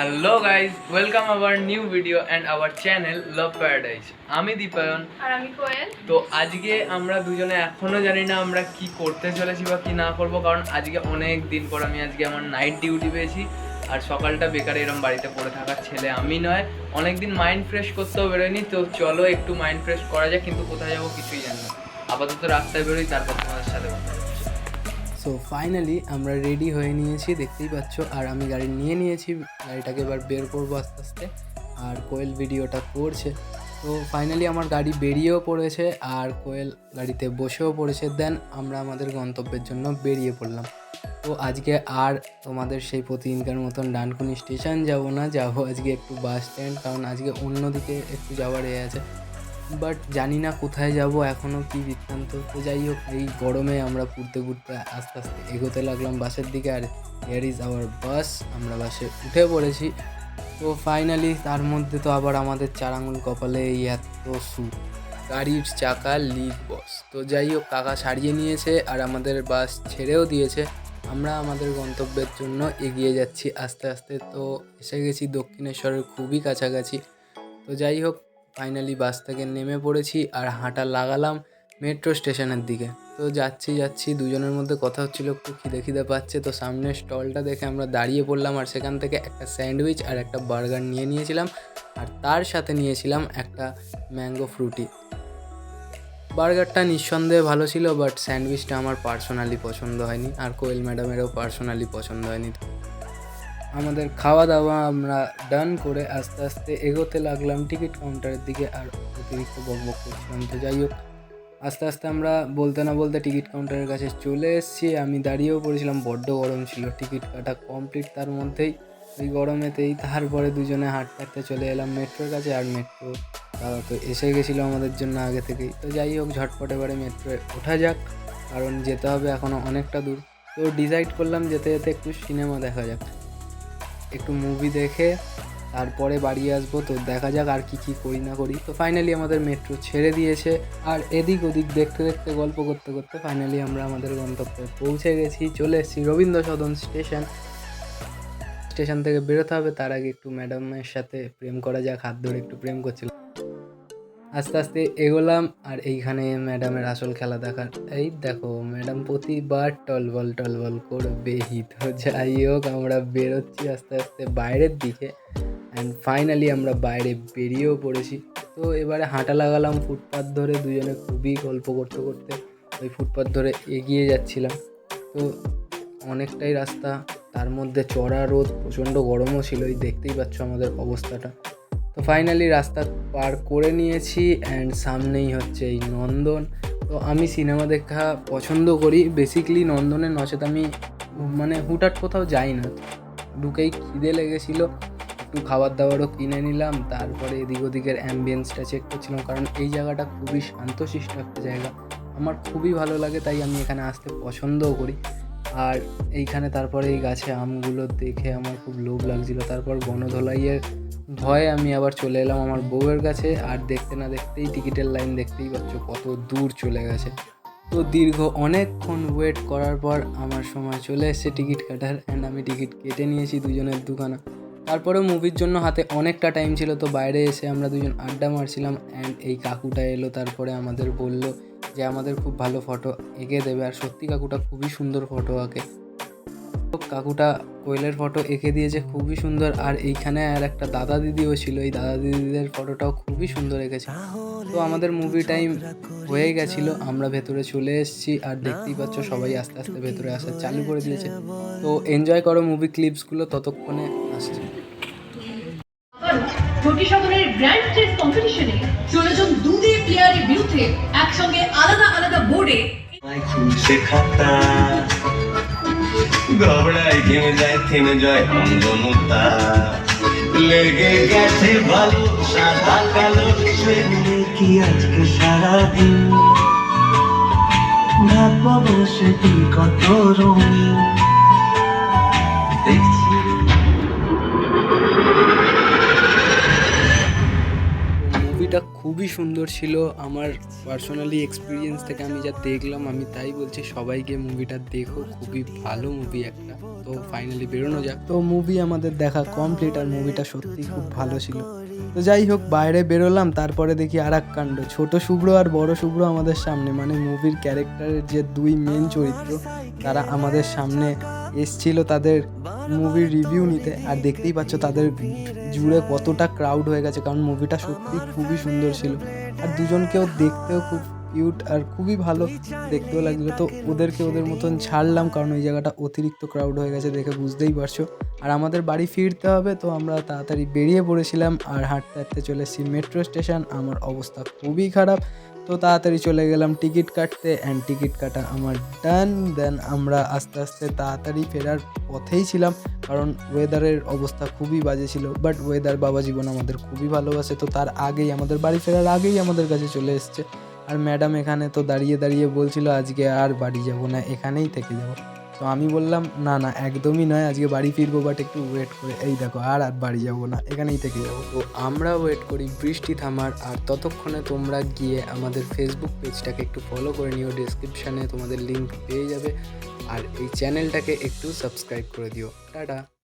Hello guys, welcome our new video and our channel love paradise. আমি দীপায়ন আর আমি কোয়েল। তো আজকে আমরা দুজনে এখনো জানি না আমরা কি করতে চলেছি বা কি না করব, কারণ আজকে অনেক দিন পর আমি আজকে আমার নাইট ডিউটি পেয়েছি। আর সকালটা বেকার এরম বাড়িতে পড়ে থাকার ছেলে আমি নয়, অনেকদিন মাইন্ড ফ্রেশ করতেও বেরোয়নি। তো চলো একটু মাইন্ড ফ্রেশ করা যায়, কিন্তু কোথায় যাবো কিছুই জানি না। আপাতত রাস্তায় বেরোই, তারপর তোমাদের সাথে কথা বলছি। সো ফাইনালি আমরা রেডি হয়ে নিয়েছি, দেখতেই পাচ্ছ। আর আমি গাড়ি নিয়ে নিয়েছি, গাড়িটাকে এবার বের করবো আস্তে আস্তে। আর কোয়েল ভিডিওটা করছে। তো ফাইনালি আমার গাড়ি বেরিয়েও পড়েছে আর কোয়েল গাড়িতে বসেও পড়েছে। দেন আমরা আমাদের গন্তব্যের জন্য বেরিয়ে পড়লাম। তো আজকে আর তোমাদের সেই প্রতিদিনকার মতন ডানকুনি স্টেশন যাব না, যাবো আজকে একটু বাস স্ট্যান্ড, কারণ আজকে অন্যদিকে একটু যাওয়ার আছে। বাট জানি না কোথায় যাব, এখনও কি বৃত্তান্ত। তো যাই হোক, এই গরমে আমরা ঘুরতে ঘুরতে আস্তে আস্তে এগোতে লাগলাম বাসের দিকে। আর হিয়ার ইজ আওয়ার বাস, আমরা বাসে উঠে পড়েছি। তো ফাইনালি তার মধ্যে তো আবার আমাদের 4 আঙুল কপালে এই এত সুখ, গাড়ির চাকা লিক বস। তো যাই হোক, কাকা সারিয়ে নিয়েছে আর আমাদের বাস ছেড়েও দিয়েছে। আমরা আমাদের গন্তব্যের জন্য এগিয়ে যাচ্ছি আস্তে আস্তে। তো এসে গেছি দক্ষিণেশ্বরের খুবই কাছাকাছি। তো যাই হোক, ফাইনালি বাস থেকে নেমে পড়েছি আর হাঁটা লাগালাম মেট্রো স্টেশনের দিকে। তো যাচ্ছি দুজনের মধ্যে কথা হচ্ছিল, একটু খিদে পাচ্ছে। তো সামনের স্টলটা দেখে আমরা দাঁড়িয়ে পড়লাম আর সেখান থেকে একটা স্যান্ডউইচ আর একটা বার্গার নিয়েছিলাম। আর তার সাথে নিয়েছিলাম একটা ম্যাঙ্গো ফ্রুটি। বার্গারটা নিঃসন্দেহে ভালো ছিল, বাট স্যান্ডউইচটা আমার পার্সোনালি পছন্দ হয়নি, আর কোয়েল ম্যাডামেরও পার্সোনালি পছন্দ হয়নি। আমাদের খাওয়া দাওয়া আমরা ডান করে আস্তে আস্তে এগোতে লাগলাম টিকিট কাউন্টারের দিকে। আর অতিরিক্ত বকবক করছিলাম। তো যাই হোক, আস্তে আস্তে আমরা বলতে না বলতে টিকিট কাউন্টারের কাছে চলে এসেছি। আমি দাঁড়িয়েও পড়েছিলাম, বড্ড গরম ছিল। টিকিট কাটা কমপ্লিট তার মধ্যেই, ওই গরমেতেই। তারপরে দুজনে হাঁটতে চলে এলাম মেট্রোর কাছে। আর মেট্রো দাদা তো এসে গেছিলো আমাদের জন্য আগে থেকেই। তো যাই হোক, ঝটপট এবারে মেট্রোয় ওঠা যাক, কারণ যেতে হবে এখনও অনেকটা দূর। তো ডিসাইড করলাম যেতে যেতে একটু সিনেমা দেখা যাক, একটু মুভি দেখে তারপরে বাড়ি আসবো। তো দেখা যাক আর কি করি না করি। তো ফাইনালি আমাদের মেট্রো ছেড়ে দিয়েছে আর এদিক ওদিক দেখতে দেখতে গল্প করতে করতে ফাইনালি আমরা আমাদের গন্তব্যে পৌঁছে গেছি। চলে এসেছি রবীন্দ্র সদন স্টেশন থেকে বেরোতে হবে। তার আগে একটু ম্যাডামের সাথে প্রেম করা যাক, হাত ধরে একটু প্রেম করছিলাম। আস্তে আস্তে এগোলাম আর এইখানে ম্যাডামের আসল খেলা দেখার। এই দেখো, ম্যাডাম প্রতিবার টলবল করবেই। তো যাই হোক, আমরা বেরোচ্ছি আস্তে আস্তে বাইরের দিকে। অ্যান্ড ফাইনালি আমরা বাইরে বেরিয়েও পড়েছি। তো এবারে হাঁটা লাগালাম ফুটপাথ ধরে, দুজনে খুবই গল্প করতে করতে ওই ফুটপাথ ধরে এগিয়ে যাচ্ছিলাম। তো অনেকটাই রাস্তা, তার মধ্যে চড়া রোদ, প্রচণ্ড গরমও ছিল। এই দেখতেই পাচ্ছ আমাদের অবস্থাটা। তো ফাইনালি রাস্তা পার করে নিয়েছি অ্যান্ড সামনেই হচ্ছে এই নন্দন। তো আমি সিনেমা দেখা পছন্দ করি বেসিক্যালি নন্দনে, নচেত আমি হুটহাট কোথাও যাই না। ঢুকেই খিদে লেগেছিলো, একটু খাবার দাবারও কিনে নিলাম। তারপরে এদিক ওদিকের অ্যাম্বিয়েন্সটা চেক করছিলাম, কারণ এই জায়গাটা খুবই শান্তশিষ্ট একটা জায়গা, আমার খুবই ভালো লাগে, তাই আমি এখানে আসতে পছন্দও করি। আর এইখানে তারপরে এই গাছে আমগুলো দেখে আমার খুব লোভ লাগছিলো। তারপর গণধোলাইয়ের ভয়ে আমি আবার চলে এলাম আমার বউয়ের কাছে। আর দেখতে না দেখতেই টিকিটের লাইন দেখতেই পাচ্ছ কত দূর চলে গেছে। তো দীর্ঘ অনেকক্ষণ ওয়েট করার পর আমার সময় চলে এসেছে টিকিট কাটার। অ্যান্ড আমি টিকিট কেটে নিয়েছি দুজনের দুখানা। তারপরেও মুভির জন্য হাতে অনেকটা টাইম ছিল, তো বাইরে এসে আমরা দুজন আড্ডা মারছিলাম। অ্যান্ড এই কাকুটা এলো, তারপরে আমাদের বলল যে আমাদের খুব ভালো ফটো এঁকে দেবে। আর সত্যি কাকুটা খুবই সুন্দর ফটো আঁকে। কাকুটা কোয়েলের ফটো এঁকে দিয়েছে খুবই সুন্দর। আর এইখানে আর একটা দাদা দিদিও ছিল, এই দাদা দিদিদের ফটোটাও খুবই সুন্দর এঁকেছে। তো আমাদের মুভি টাইম হয়ে গেছিলো, আমরা ভেতরে চলে এসেছি। আর দেখতেই পাচ্ছ সবাই আস্তে আস্তে ভেতরে আসা চালু করে দিয়েছে। তো এনজয় করো মুভি ক্লিপসগুলো, ততক্ষণে আসছে। ঢাকা শহরের গ্র্যান্ড চেস কম্পিটিশনে 16 জন দুধে প্লেয়ারের বিরুদ্ধে একসঙ্গে আলাদা আলাদা বোর্ডে খুলছে খাতা, ঘবড়ায় থেমে যায় অন্ধনতা, লেগে গেছে ভালো সাদা কালো, সেগুলো কি আজকে সারাদিন ভাববো বসে তুই কত রঙিন দেখছি। মুভিটা খুব খুবই সুন্দর ছিল। আমার পার্সোনালি এক্সপিরিয়েন্স থেকে আমি যা দেখলাম আমি তাই বলছি, সবাইকে মুভিটা দেখো, খুবই ভালো মুভি একটা। তো ফাইনালি বেরোনো যাক। তো মুভি আমাদের দেখা কমপ্লিট, আর মুভিটা সত্যি খুব ভালো ছিল। তো যাই হোক, বাইরে বেরোলাম, তারপরে দেখি আর এক কাণ্ড, ছোট শুভ্র আর বড় শুভ্র আমাদের সামনে, মানে মুভির ক্যারেক্টারের যে দুই মেন চরিত্র তারা আমাদের সামনে এসছিল তাদের মুভির রিভিউ নিতে। আর দেখতেই পাচ্ছ তাদের জুড়ে কতটা ক্রাউড হয়ে গেছে, কারণ মুভিটা সত্যি খুবই সুন্দর ছিল। আর দুজনকেও দেখতেও খুব কিউট আর খুবই ভালো দেখতেও লাগলো। তো ওদেরকে ওদের মতন ছাড়লাম, কারণ ওই জায়গাটা অতিরিক্ত ক্রাউড হয়ে গেছে দেখে বুঝতেই পারছো। আর আমাদের বাড়ি ফিরতে হবে, তো আমরা তাড়াতাড়ি বেরিয়ে পড়েছিলাম আর হাঁটতে হাঁটতে চলে এসেছি মেট্রো স্টেশন। আমার অবস্থা খুবই খারাপ, তো তাড়াতাড়ি চলে গেলাম টিকিট কাটতে, অ্যান্ড টিকিট কাটা আমার ডান। দেন আমরা আস্তে আস্তে তাড়াতাড়ি ফেরার পথেই ছিলাম, কারণ ওয়েদারের অবস্থা খুবই বাজে ছিল। বাট ওয়েদার বাবা জীবন আমাদের খুবই ভালোবাসে, তো তার আগেই আমাদের বাড়ি ফেরার আগেই আমাদের কাছে চলে এসছে। আর ম্যাডাম এখানে তো দাঁড়িয়ে দাঁড়িয়ে বলছিল আজকে আর বাড়ি যাব না, এখানেই থেকে যাব। তো আমি বললাম না না, একদমই নয়, আজকে বাড়ি ফিরবো, বাট একটু ওয়েট করে, এই দেখো আর বাড়ি যাব না, এখানেই থেকে যাবো। তো আমরা ওয়েট করি বৃষ্টি থামার, আর ততক্ষণে তোমরা গিয়ে আমাদের ফেসবুক পেজটাকে একটু ফলো করে নিও, ডেসক্রিপশানে তোমাদের লিঙ্ক পেয়ে যাবে। আর এই চ্যানেলটাকে একটু সাবস্ক্রাইব করে দিও। টাটা।